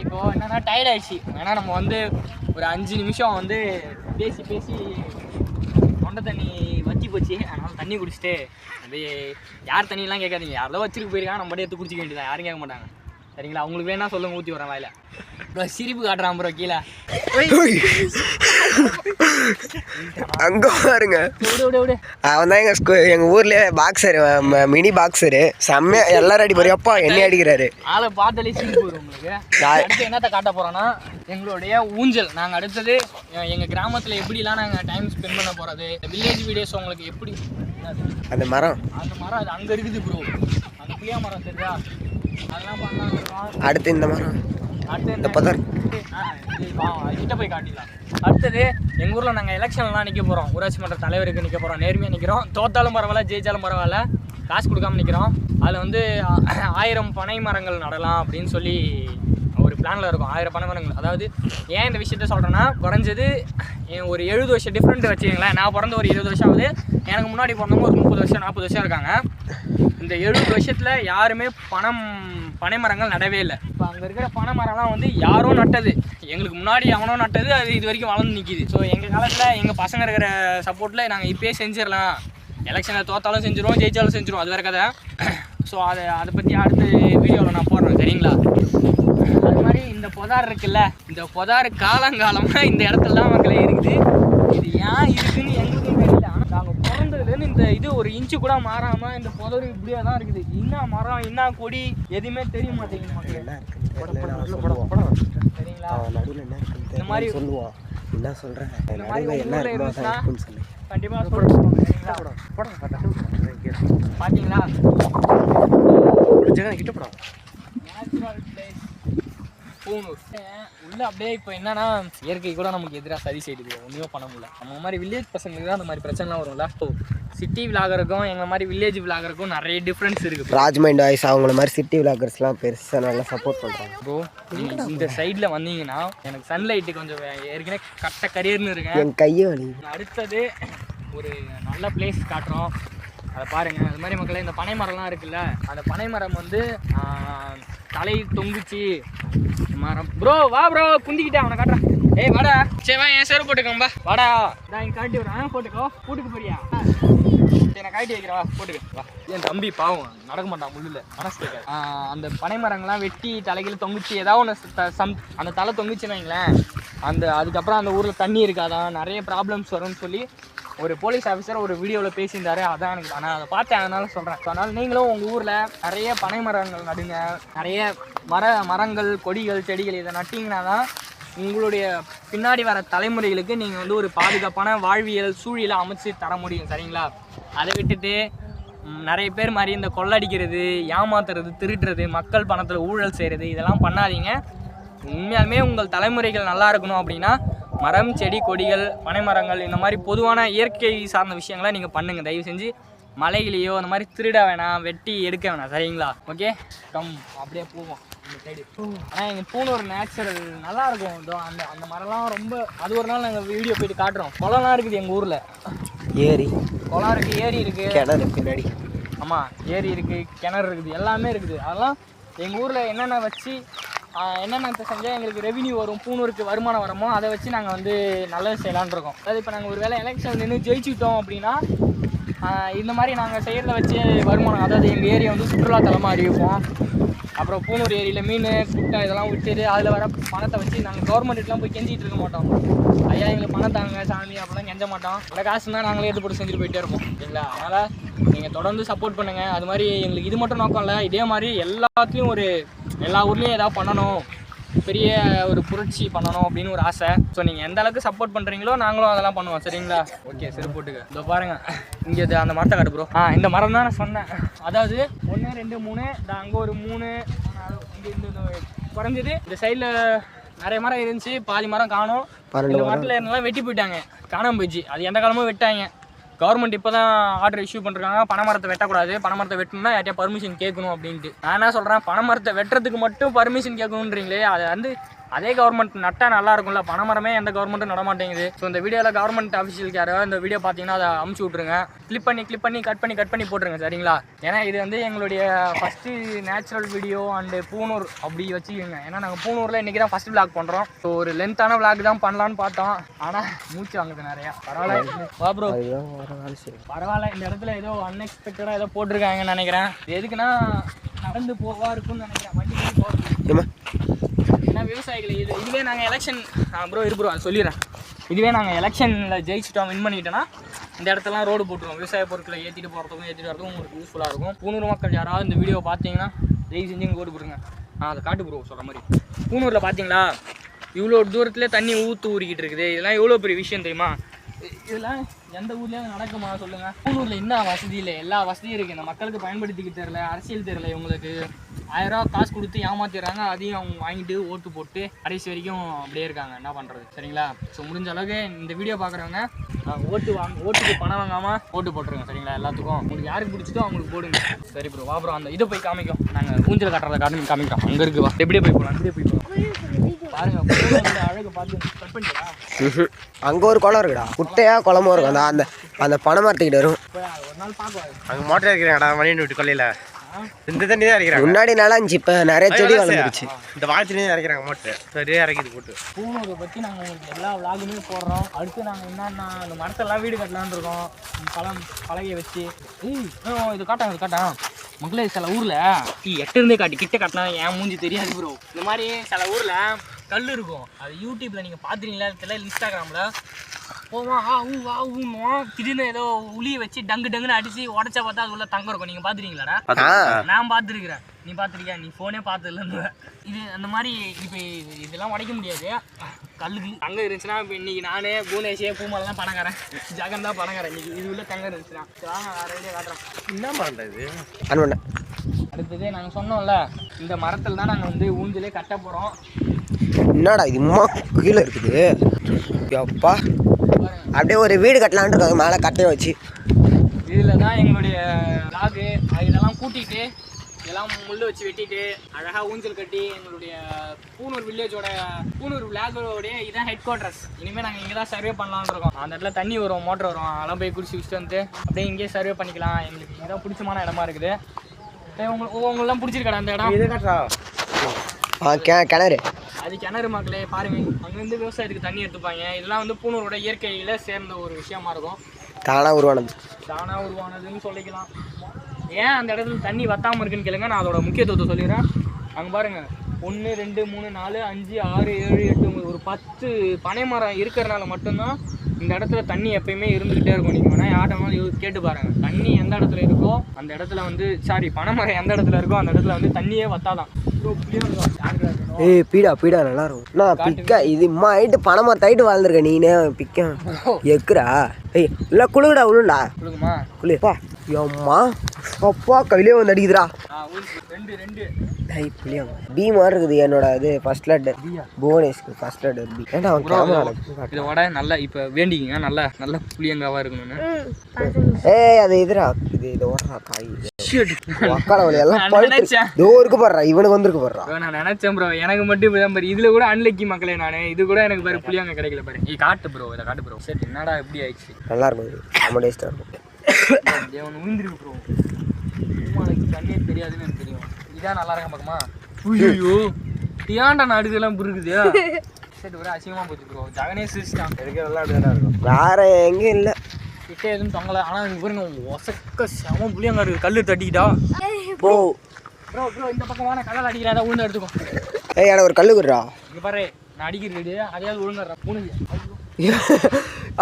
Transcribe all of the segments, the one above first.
இப்போது என்னென்னா டயர்ட் ஆகிடுச்சு. ஏன்னா நம்ம வந்து ஒரு 5 நிமிஷம் வந்து பேசி தொண்டை தண்ணி வற்றி போச்சு. அதனால் தண்ணி குடிச்சிட்டு அப்படியே யார் தண்ணியெல்லாம் கேட்காதீங்க. யாரோ வச்சுட்டு போயிருக்காங்க, நம்ம எடுத்து குடிச்சிக்க வேண்டியதான். யாரும் கேட்க மாட்டாங்க சரிங்களா. அவங்களுக்கு வேணா சொல்லுங்க, ஊற்றி வரேன் வாயில். ப்ரோ சிரிப்பு காட்டுறான் ப்ரோ கீழே அங்கே பாருங்க. அவன் தான் எங்கள் ஊர்லேயே பாக்ஸரு, மினி பாக்ஸரு. செம்மையா எல்லாரும் அடி போறியா அப்பா என்ன அடிக்கிறாரு. ஆளை பார்த்தாலே சிரிப்பு வரும் உங்களுக்கு. அடுத்து என்னத்தை காட்ட போகிறோன்னா எங்களுடைய ஊஞ்சல். நாங்கள் அடுத்தது எங்கள் கிராமத்தில் எப்படிலாம் நாங்கள் டைம் ஸ்பெண்ட் பண்ண போகிறது, வில்லேஜ் வீடியோஸ் உங்களுக்கு எப்படி. அந்த மரம் அது அங்கே இருக்குது ப்ரோ. அந்த புளியா மரம் தெரியுதா, அதெல்லாம் பண்ணலாம். அடுத்து இந்த மரம், அடுத்து இந்த பதர் கிட்ட போய் காட்டிடலாம். அடுத்தது எங்கள் ஊரில் நாங்கள் எலெக்ஷன்லாம் நிற்க போகிறோம். ஊராட்சி மன்ற தலைவருக்கு நிற்க போகிறோம். நேர்மையாக நிற்கிறோம். தோத்தாலும் பரவாயில்ல, ஜெயிச்சாலும் பரவாயில்ல, காசு கொடுக்காம நிற்கிறோம். அதில் வந்து 1000 பனை மரங்கள் நடலாம் அப்படின்னு சொல்லி ஒரு பிளானில் இருக்கும். 1000 பனை மரங்கள். அதாவது ஏன் இந்த விஷயத்த சொல்கிறேன்னா, குறைஞ்சது ஒரு 70 வருஷம் டிஃப்ரெண்ட் வச்சுக்கிங்களேன். நான் பிறந்த ஒரு 20 வருஷம் ஆகுது. எனக்கு முன்னாடி பிறந்தவங்க ஒரு 30 வருஷம் 40 வருஷம் இருக்காங்க. இந்த 70 வருஷத்தில் யாருமே பனை மரங்கள் நடவே இல்லை. இப்போ அங்கே இருக்கிற பனை மரம்லாம் வந்து யாரோ நட்டது, எங்களுக்கு முன்னாடி எவனோ நட்டது, அது இது வரைக்கும் வளர்ந்து நிற்கிது. ஸோ எங்கள் காலத்தில் எங்கள் பசங்க இருக்கிற சப்போர்ட்டில் நாங்கள் இப்போயே செஞ்சிடலாம். எலெக்ஷனில் தோத்தாலும் செஞ்சுருவோம், ஜெயிச்சாலும் செஞ்சுருவோம், அது வேறு கதை. ஸோ அதை பற்றி அடுத்த வீடியோவில் நான் போடுறேன் சரிங்களா. அது மாதிரி இந்த புதார் இருக்குல்ல, இந்த புதார் காலங்காலமாக இந்த இடத்துல தான் மக்களே இருக்குது. இது ஏன் இருக்குதுன்னு எங்களுக்கும் தெரியல. ஆனால் நாங்கள் பிறந்ததுலேருந்து இந்த இது ஒரு இன்ச்சு கூட மாறாமல் இந்த புதர் இப்படியே தான் இருக்குது. என்ன மரம் என்ன கொடி எதுவுமே தெரிய மாட்டேங்குது மக்களே. சரிங்களா. இந்த மாதிரி சொல்லுவோம். என்ன சொல்கிறேன், இந்த மாதிரி என்ன இருந்துச்சுன்னா கண்டிப்பாக சொல்லுவோம் சரிங்களா. பார்த்தீங்களா கிட்ட போகிறோம் நேச்சுரல் பிளேஸ் பூனூர் உள்ள. அப்படியே இப்போ என்னன்னா இயற்கை கூட நமக்கு எதிராக சரி செய்யுது, ஒன்றுமே பண்ண முடியல. நம்ம மாதிரி வில்லேஜ் பசங்களுக்கு தான் அந்த மாதிரி பிரச்சனைலாம் வரும்ல. ஸோ சிட்டி விளாகருக்கும் எங்கள் மாதிரி வில்லேஜ் விளாகருக்கும் நிறைய டிஃப்ரென்ஸ் இருக்குது. ராஜ்மைண்ட் வாய்ஸ் அவங்கள மாதிரி சிட்டி விளாகர்ஸ்லாம் பெருசாக நல்லா சப்போர்ட் பண்ணுறாங்க. ப்ரோ இந்த சைடில் வந்தீங்கன்னா எனக்கு சன்லைட்டு கொஞ்சம் ஏற்கனவே கட்ட கரியர்னு இருக்கேன். என் கையை வலி. அடுத்தது ஒரு நல்ல பிளேஸ் காட்டுறோம், அதை பாருங்கள். அது மாதிரி மக்களே இந்த பனை மரம்லாம் இருக்குல்ல, அந்த பனை மரம் வந்து தலை தொங்குச்சு மரம். ப்ரோ வா ப்ரோ, குந்திக்கிட்டே அவனை காட்டுறேன். ஏய் வாடா, சரி வா, என் சேரு போட்டுக்கோம்பா வாடா. நான் இங்கே காட்டி விட்றேன், போட்டுக்கோ. கூட்டுக்கு போறியா? சரி நான் காட்டி வைக்கிறவா, போட்டுக்க வா. என் தம்பி பாவம் நடக்க மாட்டான் முள்ளில், மனசு கேட்காது. அந்த பனை மரங்கள்லாம் வெட்டி தலையில் தொங்குச்சு, ஏதாவது ஒன்று அந்த தலை தொங்குச்சுன்னு வைங்களேன், அதுக்கப்புறம் அந்த ஊரில் தண்ணி இருக்காதான், நிறைய ப்ராப்ளம்ஸ் வரும்னு சொல்லி ஒரு போலீஸ் ஆஃபீஸர் ஒரு வீடியோவில் பேசியிருந்தாரு. அதான் எனக்கு நான் அதை பார்த்தேன், அதனால சொல்கிறேன். ஸோ அதனால் நீங்களும் உங்கள் ஊரில் நிறைய பனை மரங்கள் நடுங்க. நிறைய மரங்கள் கொடிகள் செடிகள் இதை நட்டிங்கன்னா தான் உங்களுடைய பின்னாடி வர தலைமுறைகளுக்கு நீங்கள் வந்து ஒரு பாதுகாப்பான வாழ்வியல் சூழலை அமைச்சு தர முடியும் சரிங்களா. அதை விட்டுட்டு நிறைய பேர் மாதிரி இந்த கொள்ளடிக்கிறது, ஏமாத்துறது, திருடுறது, மக்கள் பணத்தில் ஊழல் செய்கிறது, இதெல்லாம் பண்ணாதீங்க. உண்மையாலுமே உங்கள் தலைமுறைகள் நல்லா இருக்கணும் அப்படின்னா மரம் செடி கொடிகள் பனை மரங்கள் இந்த மாதிரி பொதுவான இயற்கை சார்ந்த விஷயங்களை நீங்கள் பண்ணுங்கள். தயவு செஞ்சு மலையிலையோ அந்த மாதிரி திருட வேணாம், வெட்டி எடுக்க வேணாம் சரிங்களா. ஓகே கம் அப்படியே போவோம் இந்த சைடு. ஆனால் எங்கள் பூனூர் நேச்சுரல் நல்லாயிருக்கும். அந்த மரம்லாம் ரொம்ப, அது ஒரு நாள் நாங்கள் வீடியோ போயிட்டு காட்டுறோம். குளம்லாம் இருக்குது எங்கள் ஊரில். ஏரி குளம் இருக்குது, ஏரி இருக்குது, கிணறு பின்னாடி. ஆமாம் ஏரி இருக்குது, கிணறு இருக்குது, எல்லாமே இருக்குது. அதெல்லாம் எங்கள் ஊரில் என்னென்ன வச்சு என்னென்ன செஞ்சால் எங்களுக்கு ரெவன்யூ வரும், பூனூருக்கு வருமானம் வரமோ அதை வச்சு நாங்கள் வந்து நல்லது செய்யலான் இருக்கோம். அதாவது இப்போ நாங்கள் ஒரு வேளை எலெக்ஷன் நின்று ஜெயிச்சுட்டோம் அப்படின்னா இந்த மாதிரி நாங்கள் செய்கிறத வச்சு வருமானம், அதாவது எங்கள் ஏரியா வந்து சுற்றுலாத்தலமாக அறிவிப்போம். அப்புறம் பூனூர் ஏரியில் மீன் குட்டை இதெல்லாம் விட்டுட்டு அதில் வர பணத்தை வச்சு நாங்கள் கவர்மெண்ட்டுலாம் போய் கெஞ்சிட்டு இருக்க மாட்டோம். ஐயா எங்களுக்கு பணம் தாங்க சாமி அப்படிலாம் கெஞ்ச மாட்டோம். அந்த காசு தான் நாங்களே எடுத்து போட்டு செஞ்சுட்டு போயிட்டே இருப்போம் சரிங்களா. அதனால் நீங்கள் தொடர்ந்து சப்போர்ட் பண்ணுங்கள். அது மாதிரி எங்களுக்கு இது மட்டும் நோக்கம் இல்லை, இதே மாதிரி எல்லாத்துலேயும் எல்லா ஊர்லேயும் ஏதாவது பண்ணணும், பெரிய ஒரு புரட்சி பண்ணணும் அப்படின்னு ஒரு ஆசை. ஸோ நீங்கள் எந்த அளவுக்கு சப்போர்ட் பண்ணுறீங்களோ நாங்களும் அதெல்லாம் பண்ணுவோம் சரிங்களா. ஓகே சரி போட்டுக்க. இதோ பாருங்கள் இங்கே அந்த மரத்தை காட்டு ப்ரோ. இந்த மரம் தான் நான் சொன்னேன். அதாவது 1 2 3 அங்கே ஒரு 3 இங்கே இந்த குறைஞ்சது இந்த சைடில் நிறைய மரம் இருந்துச்சு, பாதி மரம் காணும். இந்த மரத்தில் இருந்தாலும் வெட்டி போயிட்டாங்க, காணாமல் போயிடுச்சு. அது எந்த காலமும் வெட்டாங்க. கவர்மெண்ட் இப்போ தான் ஆர்டர் இஷ்யூ பண்ணிருக்காங்க, பனைமரத்தை வெட்டக்கூடாது, பனைமரத்தை வெட்டணும்னா யார்ட்டையா பர்மிஷன் கேட்கணும் அப்படின்ட்டு. நான் என்ன சொல்கிறேன், பனைமரத்தை வெட்டுறதுக்கு மட்டும் பர்மிஷன் கேட்கணுன்றீங்களே, அதை வந்து அதே கவர்மெண்ட் நட்டால் நல்லா இருக்கும்ல. பனைமரமே எந்த கவர்மெண்ட்டும் நட மாட்டேங்குது. ஸோ இந்த வீடியோவில் கவர்மெண்ட் அஃபிஷியலுக்கு யாராவது இந்த வீடியோ பார்த்தீங்கன்னா அதை அமுச்சு விட்ருங்க. கிளிப் பண்ணி கட் பண்ணி போட்டுருங்க சரிங்களா. ஏன்னா இது வந்து எங்களுடைய ஃபஸ்ட்டு நேச்சுரல் வீடியோ அண்டு பூனூர் அப்படி வச்சுக்கோங்க. ஏன்னா நாங்கள் பூனூரில் இன்றைக்கி தான் ஃபஸ்ட் விளாக் பண்ணுறோம். ஸோ ஒரு லென்த்தான விளாக் தான் பண்ணலான்னு பார்த்தோம், ஆனால் மூச்சு வாங்குது நிறையா. பரவாயில்ல வா ப்ரோ, பரவாயில்ல. இந்த இடத்துல ஏதோ அன்எக்ஸ்பெக்டடாக ஏதோ போட்டிருக்காங்கன்னு நினைக்கிறேன். எதுக்குன்னா நடந்து போவா இருக்கும்னு நினைக்கிறேன், வண்டி போகிறது. ஏன்னா விவசாயிகள் இதுவே நாங்கள் எலெக்ஷன் ப்ரோ அது சொல்லிடுறேன். இதுவே நாங்கள் எலெக்ஷனில் ஜெயிச்சிட்டோம், வின் பண்ணிட்டோன்னா இந்த இடத்துலாம் ரோடு போட்டுருவோம். விவசாய பொருட்களை ஏற்றிட்டு வரதுக்கும் உங்களுக்கு யூஸ்ஃபுல்லாக இருக்கும். பூனூர் மக்கள் யாராவது இந்த வீடியோ பார்த்தீங்கன்னா தயவு செஞ்சு ரோடு போடுங்க. அதை காட்டு ப்ரோ சொல்கிற மாதிரி. பூனூரில் பார்த்தீங்களா இவ்வளோ தூரத்துலேயே தண்ணி ஊறிக்கிட்டு இருக்குது. இதெல்லாம் எவ்வளோ பெரிய விஷயம் தெரியுமா? இதெல்லாம் எந்த ஊர்லேயும் நடக்குமா சொல்லுங்கள்? பூனூரில் என்ன வசதி இல்லை, எல்லா வசதியும் இருக்குது. இந்த மக்களுக்கு பயன்படுத்திக்கிட்டு தெரியல, அரசியல் தெரியல இவங்களுக்கு. 1000 ரூபா காசு கொடுத்து ஏமாத்திடுறாங்க, அதையும் அவங்க வாங்கிட்டு ஓட்டு போட்டு கடைசி வரைக்கும் அப்படியே இருக்காங்க. என்ன பண்ணுறது சரிங்களா. ஸோ முடிஞ்ச அளவுக்கு இந்த வீடியோ பார்க்குறவங்க ஓட்டுக்கு பணம் வாங்காமல் ஓட்டு போட்டுருங்க சரிங்களா. எல்லாத்துக்கும் உங்களுக்கு யாருக்கு பிடிச்சதோ அவங்களுக்கு போடுங்க. சரி ப்ரோ வா ப்ரோ, அந்த இதை போய் காமிக்கும். நாங்கள் ஊஞ்சல் கட்டுறதை காமிக்கிறோம். அங்கே இருக்கு வா, எப்படியே போய் போகலாம், இப்படியே போய் போகலாம். பாருங்க அழகு பார்த்து கட் பண்ணிட்டா. அங்கே ஒரு குளம் இருக்குடா, குட்டையா குளமும் இருக்கும். அந்த அந்த பனை மரத்துக்கிட்ட வரும். ஒரு நாள் பார்க்குவாங்க. அங்கே மோட்டர் இருக்கிறாங்கடா மணி விட்டு கொள்ளையில். இந்த தண்ணி தான் இறக்கிறாங்க. முன்னாடி நல்லா இருந்துச்சு, இப்போ நிறைய செடி வளர்ந்துருச்சு. இந்த வாய்ச்சினே இறக்கிறாங்க மோட்டர், சரியாக இறக்கிது போட்டு. பூனூரை பற்றி நாங்கள் உங்களுக்கு எல்லா விளாகுமே போடுறோம். அடுத்து நாங்கள் என்னன்னா அந்த மரத்தெல்லாம் வீடு கட்டலான்னு இருக்கோம், பலகையை வச்சு. இது காட்டாங்க மக்களே. சில ஊரில் எட்டிருந்தே கிட்ட காட்டினா என் மூஞ்சி தெரியாது ப்ரோ. இந்த மாதிரி சில ஊரில் கல் இருக்கும், அது யூடியூப்பில் நீங்கள் பார்த்துறீங்களா தெரியல, இன்ஸ்டாகிராமில் போவான் திடீர்னு ஏதோ உளியை வச்சு டங்குன்னு அடிச்சு உடச்சா பார்த்தா அது உள்ள தங்கம் இருக்கும். நீங்கள் பார்த்துருக்கீங்களாடா? நான் பார்த்துருக்குறேன், நீ பார்த்துருக்கியா? நீ ஃபோனே பார்த்ததில்ல. இது அந்த மாதிரி இப்போ இதெல்லாம் உடைக்க முடியாது. கல்லுக்கு தங்கம் இருந்துச்சுன்னா இப்போ இன்றைக்கி நானே பூனேஷே பூமாலாம் பணக்காரன், ஜகன் தான் பணக்காரன். இன்றைக்கி இது உள்ள தங்கம் இருந்துச்சுன்னா வேறு ஐடியா காட்டுறேன். என்ன பண்ணுறது? அடுத்தது நாங்கள் சொன்னோம்ல, இந்த மரத்தில் தான் நாங்கள் வந்து ஊஞ்சலே கட்ட போகிறோம். என்னடா இது இம்மா கீழே இருக்குது அப்பா. அப்படியே ஒரு வீடு கட்டலான்னு இருக்காங்க மேலே கட்டையை வச்சு. இதில் தான் எங்களுடைய லாகு இதெல்லாம் கூட்டிகிட்டு இதெல்லாம் முள் வச்சு வெட்டிட்டு அழகாக ஊஞ்சல் கட்டி எங்களுடைய பூனூர் வில்லேஜோடைய இதான் ஹெட் குவார்ட்டர்ஸ். இனிமேல் நாங்கள் இங்கே தான் சர்வே பண்ணலான்னு இருக்கோம். அந்த இடத்துல தண்ணி வரும், மோட்டர் வரும், அதெல்லாம் போய் குடிச்சு வச்சுட்டு வந்து அப்படியே இங்கேயே சர்வே பண்ணிக்கலாம். எங்களுக்கு இதான் பிடிச்சமான இடமா இருக்குது. உங்களெல்லாம் பிடிச்சிருக்கடா அந்த இடம்? இது கட்டுறா கிணறு, அது கிணறு மக்களே. பாருங்க, அங்கேருந்து விவசாயத்துக்கு தண்ணி எடுத்துப்பாங்க. இதெல்லாம் வந்து பூனூரோட இயற்கையில் சேர்ந்த ஒரு விஷயமா இருக்கும். தானாக உருவானதுன்னு சொல்லிக்கலாம். ஏன் அந்த இடத்துல தண்ணி வத்தாமல் இருக்குன்னு கேளுங்க, நான் அதோட முக்கியத்துவத்தை சொல்லிடுறேன். அங்கே பாருங்கள், 1 2 3 4 5 6 7 8 ஒரு 10 பனை மரம் இருக்கிறனால மட்டும்தான் இந்த இடத்துல தண்ணி எப்பயுமே இருந்துக்கிட்டே இருக்கும். நீங்கள் வேணால் யார்ட்டாலும் கேட்டு பாருங்கள், தண்ணி எந்த இடத்துல இருக்கோ அந்த இடத்துல வந்து பனை மரம் எந்த இடத்துல இருக்கோ அந்த இடத்துல வந்து தண்ணியே வத்தாதான். ஏய் பீடா நல்லா இருக்கும். நான் பிக்க இது இம்மா ஆயிட்டு பனை மரத்தை ஆயிட்டு வாழ்ந்துருக்க நீனே பிக்க எக்குறா. ஏய் இல்லை குழுடா உழுண்டா குழுக்குமா குளிப்பா. அம்மா அப்பா கையிலே வந்து அடிக்குதுடா. 2 புளியம் பி மாதிரி இருக்குது என்னோட இது ஃபர்ஸ்ட் லெட்டர் புவனேஷ்க்கு ஃபர்ஸ்ட் லெட்டர் பி. ஏன்டா அவன் கேமரா இதோட நல்லா இப்போ வேண்டிக்கிங்க நல்ல புளியங்காவாக இருக்கணும்னு. ஏய் அது இதுடா இது ஓடுறா காய் மக்களை எல்லாம் டோருக்கு போடுறா இவனுக்கு வந்துருக்கு போடுறா. நான் நினைச்சேன் ப்ரோ, எனக்கு மட்டும் இப்படிதான் பாரு. இதுல கூட அன்லக்கி மக்களே, நானு இது கூட எனக்கு பாரு புளியங்க கிடைக்கல பாரு. நீ காட்டு ப்ரோ, இதை காட்டு ப்ரோ. சரி என்னடா எப்படி ஆயிடுச்சு? நல்லா இருக்கும், ரொம்ப டேஸ்டா இருக்கும். ஒன்று உயிர்ந்துருக்கு ப்ரோ, உமானுக்கு தண்ணியே தெரியாதுன்னு எனக்கு தெரியும். இதான் நல்லா இருக்க பார்க்குமா? ஐயோ ஏன்டா நடுக்கெல்லாம் புரிக்குது. சரி ஒரு அசிங்கமா போச்சு ப்ரோ. ஜகனே சிரிச்சிட்டான். எனக்கு நல்லா இருக்கும், வேற எங்கேயும் இல்லை கிட்ட எதுவும் தொங்கலை. ஆனால் எனக்கு பாருங்க ஒசக்க செம புளியங்க இருக்குது. கல் தட்டிக்கிட்டா போ ப்ரோ. இந்த பக்கமான கல்லால் அடிக்கிறாடா, உளுந்து எடுத்துக்கோ. ஏய் எனக்கு ஒரு கல்லு குடுறா. இங்கே பாரு, நான் அடிக்கிறது அதையாவது ஒழுங்குறா பூனுக்கு.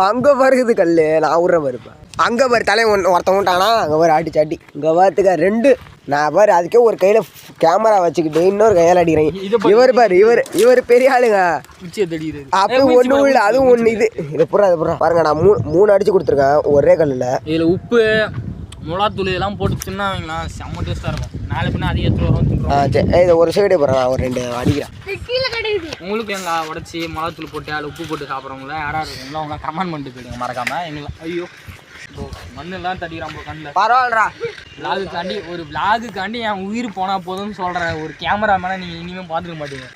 அங்கே பாருக்குது கல், நான் விட்ற பாருப்பேன். அங்கே பாரு தலையை ஒருத்தன் விட்டானா, அங்கே பாரு ஆட்டி சாட்டி. இங்கே பார்த்துக்க 2 நான் பாரு அதுக்கே ஒரு கையில் கேமரா வச்சுக்கிட்டு இன்னொரு கையால் அடிக்கிறேன். இவர் பாரு இவர் பெரிய ஆளுங்க. அப்போ ஒன்று உள்ள அதுவும் ஒன்று இது புறா பாருங்க. நான் 3 அடிச்சு கொடுத்துருக்கேன் ஒரே கல்லில். இதில் உப்பு மிளகாத்தூள் இதெல்லாம் போட்டு தின்னாவீங்களா, செம்ம டேஸ்ட்டாக இருக்கும். நாலு பின்னா அதிக எடுத்து வரும். சரி இதை ஒரு சைடே போடுறேன், நான் ஒரு 2 அடிக்கிறேன். உங்களுக்கு எங்கள் உடச்சி மிளகாத்தூள் போட்டு அதில் உப்பு போட்டு சாப்பிட்றவங்கள யாராவது இருக்குங்களோ அவங்க கமெண்ட் பண்ணிட்டு போயிடுங்க மறக்காமல். எங்களை ஐயோ மண்ணெல்லாம் தட்டிக்கிறான் ப்ரோ கண்ணில். பரவாயில்லடா. ஒரு விளாகுக்காண்டி என் உயிர் போனால் போதும்னு சொல்கிறேன். ஒரு கேமராமேனை நீங்கள் இனிமேல் பார்த்துக்க மாட்டீங்க.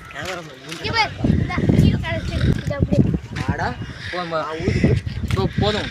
ஆடா போதும்.